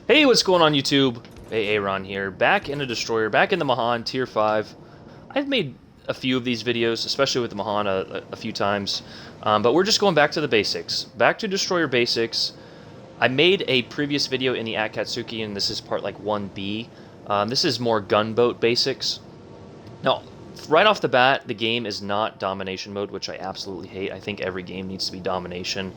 Hey, what's going on YouTube? Hey, Aaron here, back in a destroyer, back in the Mahan Tier 5. I've made a few of these videos, especially with the Mahan a few times, but we're just going back to the basics. Back to destroyer basics. I made a previous video in the Akatsuki, and this is part like 1B. This is more gunboat basics. Now, right off the bat, the game is not domination mode, which I absolutely hate. I think every game needs to be domination,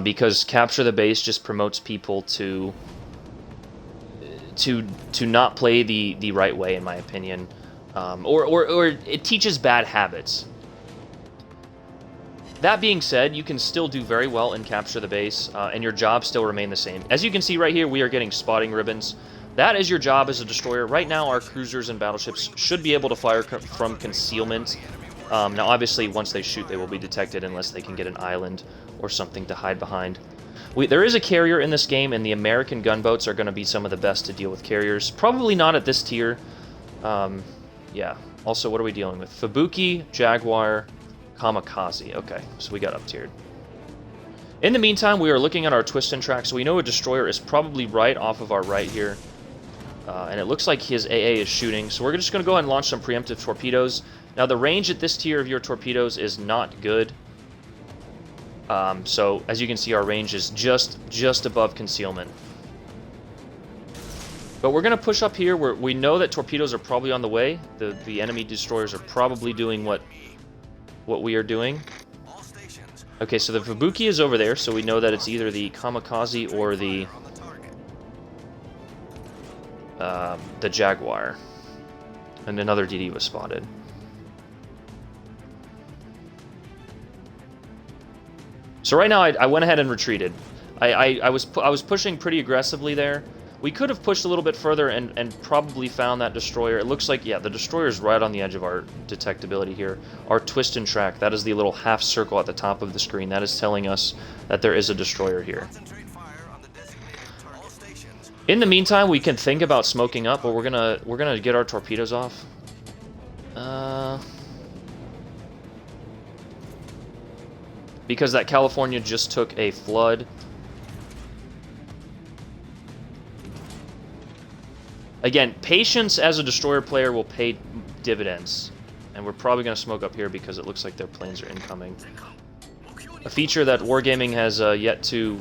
because capture the base just promotes people to not play the right way, in my opinion, or it teaches bad habits. That being said, you can still do very well in capture the base, and your jobs still remain the same. As you can see right here, we are getting spotting ribbons. That is your job as a destroyer. Right now, our cruisers and battleships should be able to fire from concealment. Now, obviously, once they shoot, they will be detected unless they can get an island or something to hide behind. There is a carrier in this game, and the American gunboats are going to be some of the best to deal with carriers. Probably not at this tier. Yeah. Also, what are we dealing with? Fubuki, Jaguar, Kamikaze. Okay, so we got up-tiered. In the meantime, we are looking at our twist and track, so we know a destroyer is probably right off of our right here. And it looks like his AA is shooting, so we're just going to go ahead and launch some preemptive torpedoes. Now, the range at this tier of your torpedoes is not good. So, as you can see, our range is just above concealment. But we're going to push up here. We know that torpedoes are probably on the way. The enemy destroyers are probably doing what we are doing. Okay, so the Fubuki is over there, so we know that it's either the Kamikaze or the Jaguar. And another DD was spotted. So right now, I went ahead and retreated. I was pushing pretty aggressively there. We could have pushed a little bit further and probably found that destroyer. It looks like, yeah, the destroyer is right on the edge of our detectability here. Our twist and track, that is the little half circle at the top of the screen. That is telling us that there is a destroyer here. In the meantime, we can think about smoking up, but we're gonna get our torpedoes off. Because that California just took a flood. Again, patience as a destroyer player will pay dividends. And we're probably going to smoke up here because it looks like their planes are incoming. A feature that Wargaming has yet to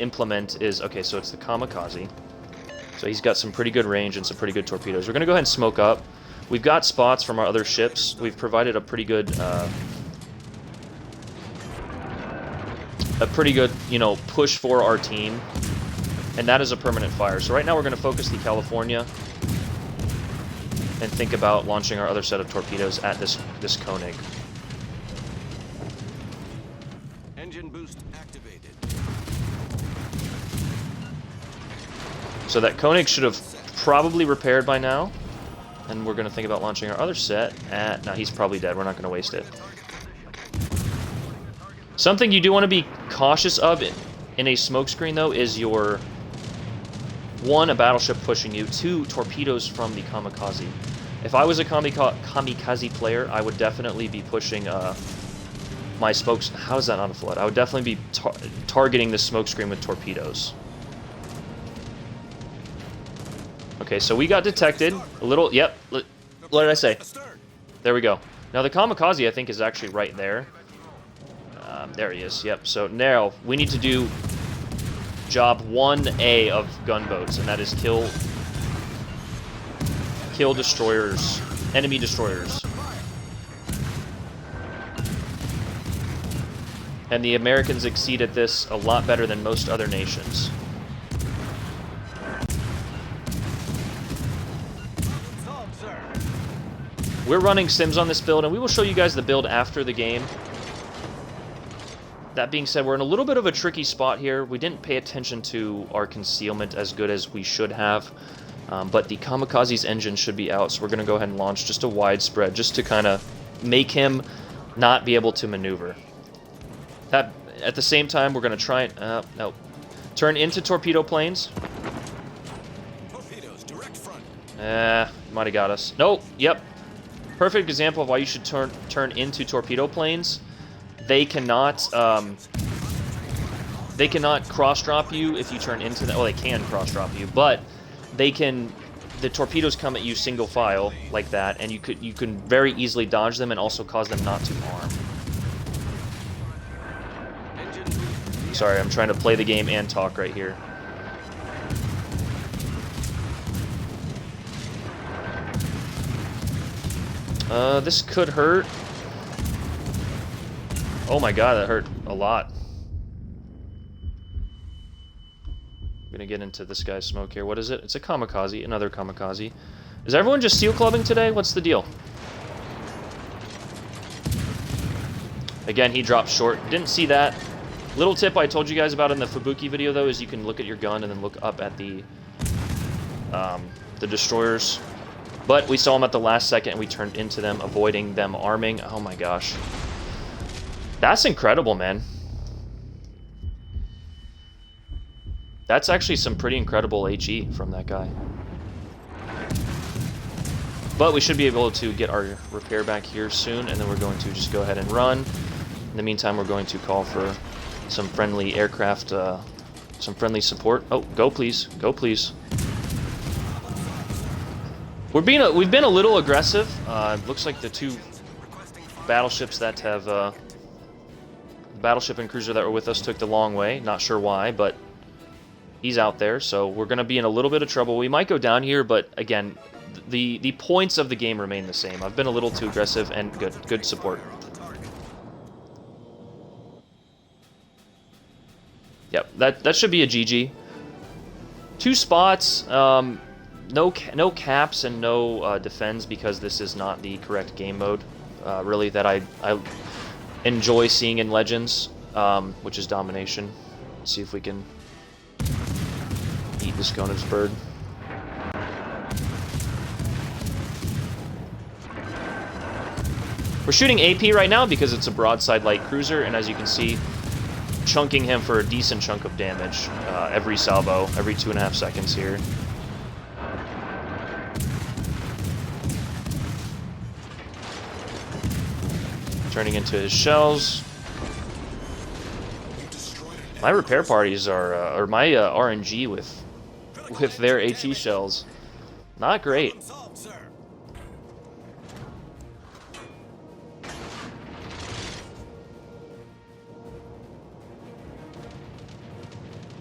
implement is... Okay, so it's the Kamikaze. So he's got some pretty good range and some pretty good torpedoes. We're going to go ahead and smoke up. We've got spots from our other ships. We've provided a pretty good, you know, push for our team, and that is a permanent fire. So right now we're going to focus the California and think about launching our other set of torpedoes at this Koenig. Engine boost activated. So that Koenig should have probably repaired by now. And we're going to think about launching our other set at... No, he's probably dead. We're not going to waste it. Something you do want to be cautious of in a smokescreen, though, is your... 1, a battleship pushing you. 2, torpedoes from the Kamikaze. If I was a Kamikaze player, I would definitely be pushing my smokes... How is that not a flood? I would definitely be targeting the smokescreen with torpedoes. Okay, so we got detected. A little... Yep. What did I say? There we go. Now, the Kamikaze, I think, is actually right there. There he is. Yep. So now, we need to do job 1A of gunboats, and that is kill destroyers. Enemy destroyers. And the Americans exceed at this a lot better than most other nations. We're running sims on this build, and we will show you guys the build after the game. That being said, we're in a little bit of a tricky spot here. We didn't pay attention to our concealment as good as we should have, but the Kamikaze's engine should be out, so we're going to go ahead and launch just a widespread, just to kind of make him not be able to maneuver. That, at the same time, we're going to try and... no. Turn into torpedo planes. Torpedoes, direct front. Might have got us. Nope, yep. Perfect example of why you should turn into torpedo planes. They cannot They cannot cross-drop you if you turn into them. Well, they can cross-drop you, but they can... The torpedoes come at you single file, like that, and you can very easily dodge them and also cause them not to arm. Sorry, I'm trying to play the game and talk right here. This could hurt. Oh my god, that hurt a lot. I'm gonna get into this guy's smoke here. What is it? It's a kamikaze, another kamikaze. Is everyone just seal clubbing today? What's the deal? Again, he dropped short. Didn't see that. Little tip I told you guys about in the Fubuki video, though, is you can look at your gun and then look up at the destroyers. But we saw them at the last second, and we turned into them, avoiding them arming. Oh my gosh. That's incredible, man. That's actually some pretty incredible HE from that guy. But we should be able to get our repair back here soon, and then we're going to just go ahead and run. In the meantime, we're going to call for some friendly aircraft, some friendly support. Oh, go please, go please. We've been a little aggressive. Looks like the two battleships that have battleship and cruiser that were with us took the long way. Not sure why, but he's out there, so we're going to be in a little bit of trouble. We might go down here, but again, the points of the game remain the same. I've been a little too aggressive, and good support. Yep, that should be a GG. 2 spots. No caps and no defends, because this is not the correct game mode, really, that I enjoy seeing in Legends, which is domination. Let's see if we can eat this Königsberg. We're shooting AP right now because it's a broadside light cruiser, and as you can see, chunking him for a decent chunk of damage every salvo, every 2.5 seconds here. Turning into his shells. My repair parties are, or my RNG with their AT shells, not great.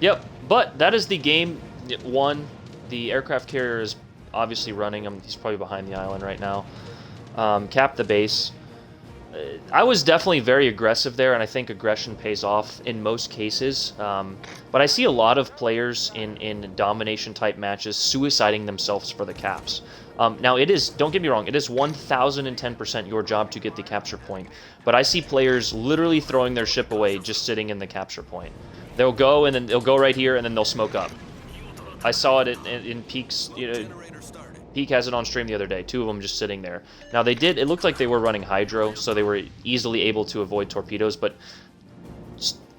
Yep, but that is the game won. The aircraft carrier is obviously running. He's probably behind the island right now. Cap the base. I was definitely very aggressive there, and I think aggression pays off in most cases. But I see a lot of players in domination-type matches suiciding themselves for the caps. Now, it is, don't get me wrong, it is 1010% your job to get the capture point. But I see players literally throwing their ship away just sitting in the capture point. They'll go, and then they'll go right here, and then they'll smoke up. I saw it in Peak's, Peak has it on stream the other day, 2 of them just sitting there. Now it looked like they were running Hydro, so they were easily able to avoid torpedoes, but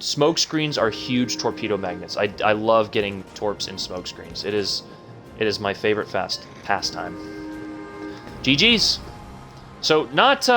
smoke screens are huge torpedo magnets. I love getting torps in smoke screens. It is my favorite pastime. GG's. So not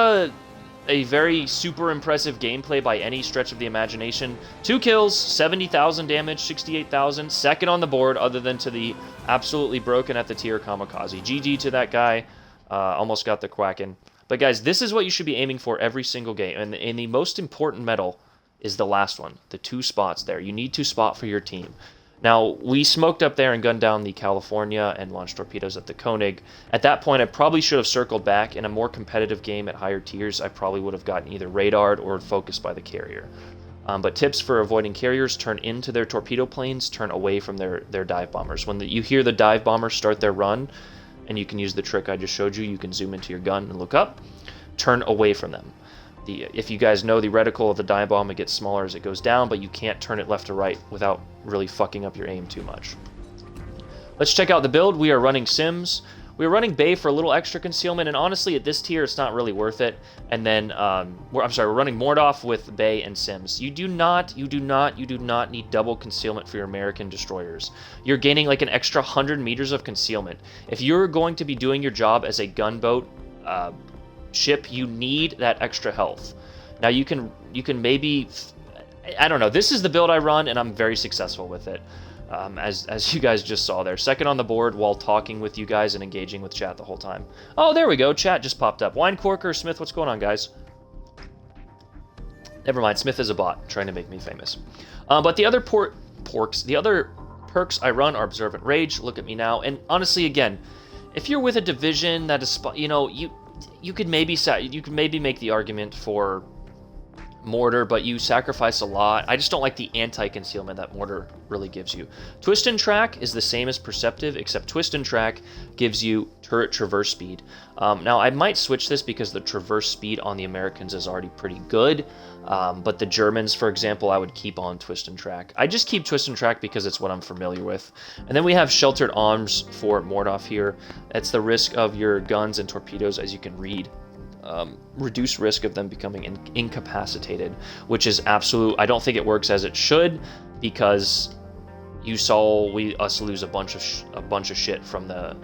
a very super impressive gameplay by any stretch of the imagination. 2 kills, 70,000 damage, 68,000. Second on the board, other than to the absolutely broken at the tier kamikaze. GG to that guy. Almost got the quacking. But guys, this is what you should be aiming for every single game. And the most important medal is the last one. The 2 spots there. You need to spot for your team. Now, we smoked up there and gunned down the California and launched torpedoes at the Koenig. At that point, I probably should have circled back. In a more competitive game at higher tiers, I probably would have gotten either radared or focused by the carrier. But tips for avoiding carriers: turn into their torpedo planes, turn away from their dive bombers. When you hear the dive bombers start their run, and you can use the trick I just showed you, you can zoom into your gun and look up, turn away from them. If you guys know the reticle of the dive bomb, it gets smaller as it goes down, but you can't turn it left or right without really fucking up your aim too much. Let's check out the build. We are running Sims. We are running Bay for a little extra concealment, and honestly, at this tier, it's not really worth it. And then, we're running Mordoff with Bay and Sims. You do not need double concealment for your American destroyers. You're gaining like an extra 100 meters of concealment. If you're going to be doing your job as a gunboat ship, you need that extra health. Now you can maybe I don't know. This is the build I run, and I'm very successful with it. As you guys just saw there. Second on the board while talking with you guys and engaging with chat the whole time. Oh, there we go. Chat just popped up. Wine Corker, Smith, what's going on, guys? Never mind. Smith is a bot trying to make me famous. But the other the other perks I run are Observant Rage. Look at me now. And honestly, again, if you're with a division that is, you know, you could maybe make the argument for Mortar, but you sacrifice a lot. I just don't like the anti-concealment that Mortar really gives you. Twist and Track is the same as Perceptive, except Twist and Track gives you turret traverse speed. Now, I might switch this because the traverse speed on the Americans is already pretty good, but the Germans, for example, I would keep on Twist and Track. I just keep Twist and Track because it's what I'm familiar with. And then we have Sheltered Arms for Mordov here. That's the risk of your guns and torpedoes, as you can read. Reduce risk of them becoming incapacitated, which is absolute. I don't think it works as it should, because you saw us lose a bunch of shit from the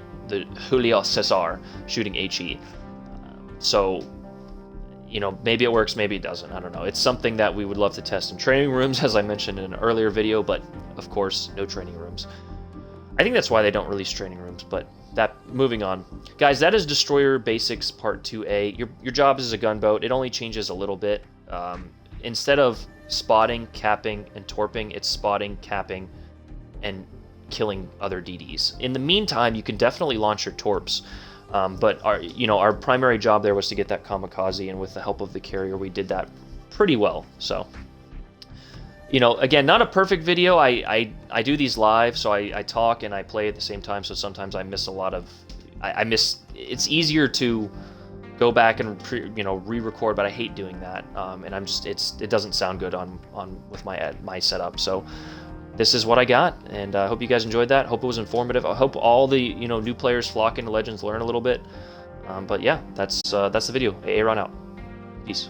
Julio Cesar shooting HE. So, you know, maybe it works, maybe it doesn't. I don't know. It's something that we would love to test in training rooms, as I mentioned in an earlier video, but of course, no training rooms. I think that's why they don't release training rooms, but moving on. Guys, that is Destroyer Basics Part 2A. Your job is a gunboat. It only changes a little bit. Instead of spotting, capping, and torping, it's spotting, capping, and killing other DDs. In the meantime, you can definitely launch your torps. But our primary job there was to get that kamikaze, and with the help of the carrier, we did that pretty well. So, you know, again, not a perfect video. I do these live, so I talk and I play at the same time, so sometimes I miss a lot of... I miss... It's easier to go back and re-record, but I hate doing that. And I'm just... It doesn't sound good on with my setup. So this is what I got, and I hope you guys enjoyed that. Hope it was informative. I hope all the new players flock into Legends learn a little bit. But yeah, that's the video. Aaron out. Peace.